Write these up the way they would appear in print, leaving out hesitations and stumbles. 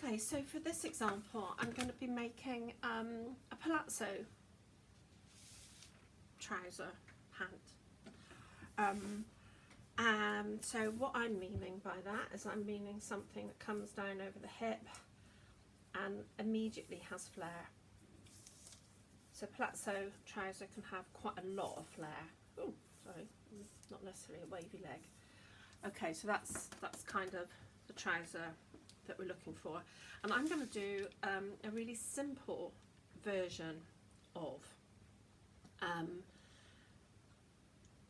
Okay, so for this example, I'm going to be making a palazzo trouser pant. And so what I'm meaning by that is I'm meaning something that comes down over the hip and immediately has flare. So palazzo trouser can have quite a lot of flare. Oh, sorry, not necessarily a wavy leg. Okay, so that's kind of the trouser that we're looking for, and I'm going to do a really simple version of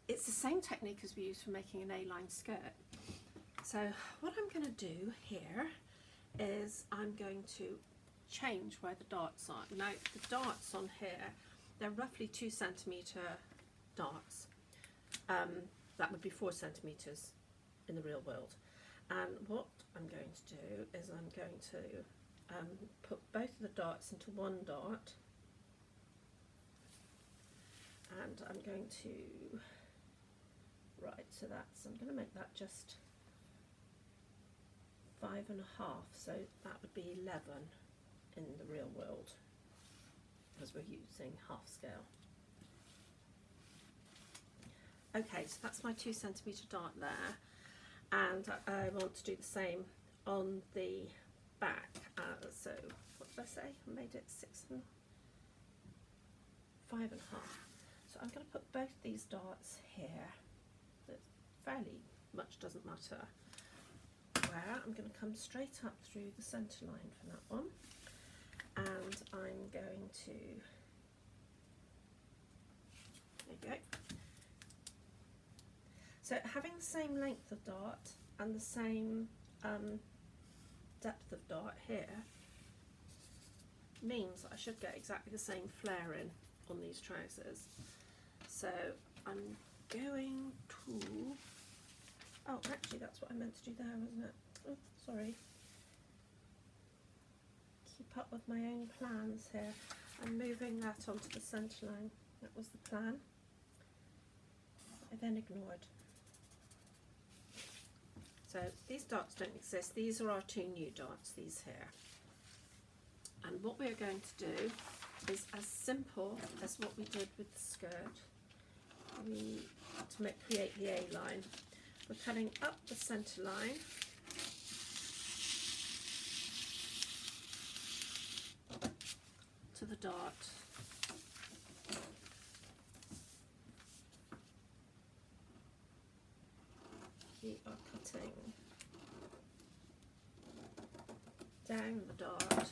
it's the same technique as we use for making an A-line skirt. So what I'm going to do here is I'm going to change where the darts are. Now the darts on here, they're roughly 2 centimetre darts. That would be 4 centimetres in the real world. And what I'm going to do is I'm going to put both of the darts into one dart, and I'm going to, right, so that's, I'm going to make that just 5.5, so that would be 11 in the real world, because we're using half scale. Okay, so that's my 2 centimetre dart there. And I want to do the same on the back. So what did I say? I made it 6 and 5.5. So I'm going to put both these darts here. That fairly much doesn't matter where. I'm going to come straight up through the centre line for that one, and I'm going to, there you go. So having the same length of dart and the same depth of dart here means I should get exactly the same flare in on these trousers. So I'm going to, oh actually that's what I meant to do there, wasn't it? Oh, sorry. Keep up with my own plans here. I'm moving that onto the centre line. That was the plan. I then ignored. So these darts don't exist. These are our 2 new darts, these here. And what we're going to do is as simple as what we did with the skirt. To create the A-line, we're cutting up the centre line, to the dart. We are cutting down the dart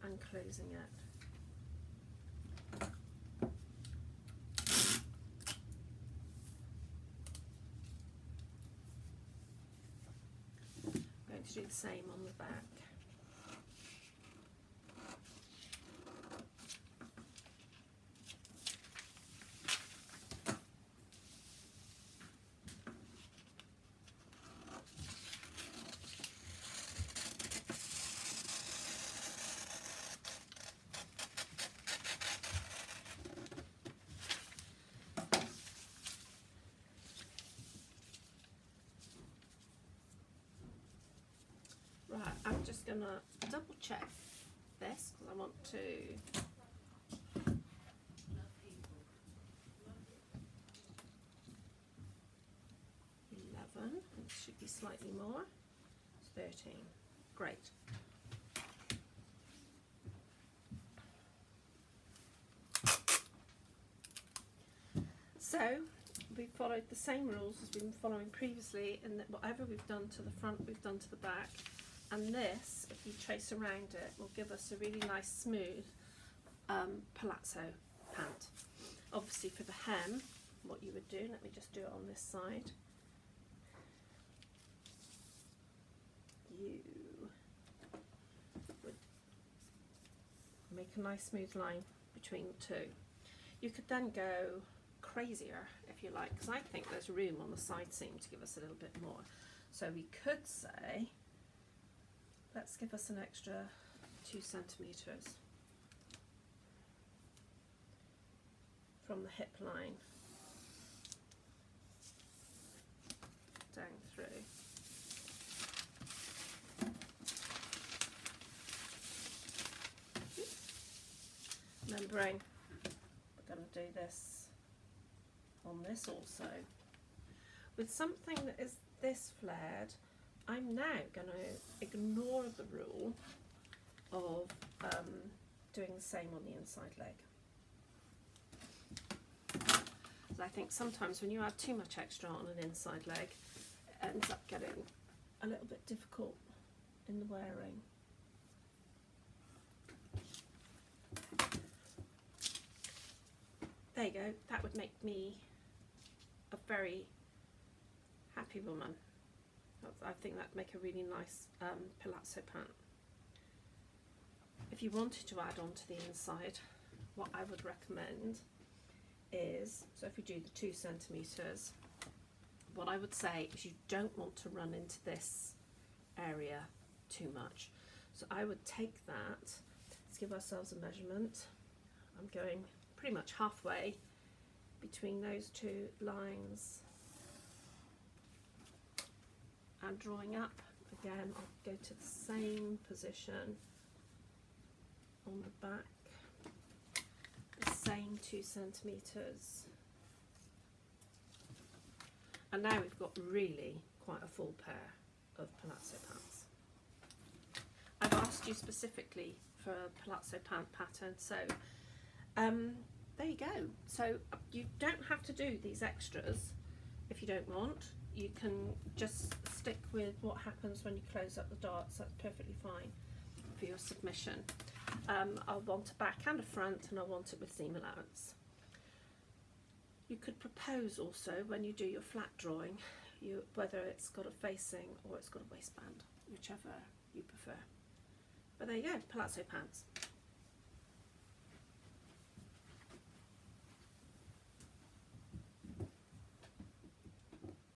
and closing it. I'm going to do the same on the back. Right, I'm just going to double check this because I want to it should be slightly more. It's 13. Great. So we followed the same rules as we've been following previously, in that whatever we've done to the front, we've done to the back. And this, if you trace around it, will give us a really nice smooth palazzo pant. Obviously for the hem, what you would do, let me just do it on this side. You would make a nice smooth line between the two. You could then go crazier if you like, because I think there's room on the side seam to give us a little bit more. So we could say, let's give us an extra 2 centimetres from the hip line down through. remembering we're going to do this on this also. With something that is this flared, I'm now going to ignore the rule of doing the same on the inside leg. So I think sometimes when you add too much extra on an inside leg, it ends up getting a little bit difficult in the wearing. There you go, that would make me a very happy woman. I think that'd make a really nice palazzo pant. If you wanted to add on to the inside, what I would recommend is, so if you do the 2 centimetres, what I would say is you don't want to run into this area too much. So I would take that, let's give ourselves a measurement. I'm going pretty much halfway between those 2 lines and drawing up. Again, I'll go to the same position on the back, the same 2 centimetres. And now we've got really quite a full pair of palazzo pants. I've asked you specifically for a palazzo pant pattern, so there you go. So you don't have to do these extras if you don't want. You can just stick with what happens when you close up the darts. That's perfectly fine for your submission. I'll want a back and a front, and I'll want it with seam allowance. You could propose also when you do your flat drawing, whether it's got a facing or it's got a waistband, whichever you prefer. But there you go, palazzo pants.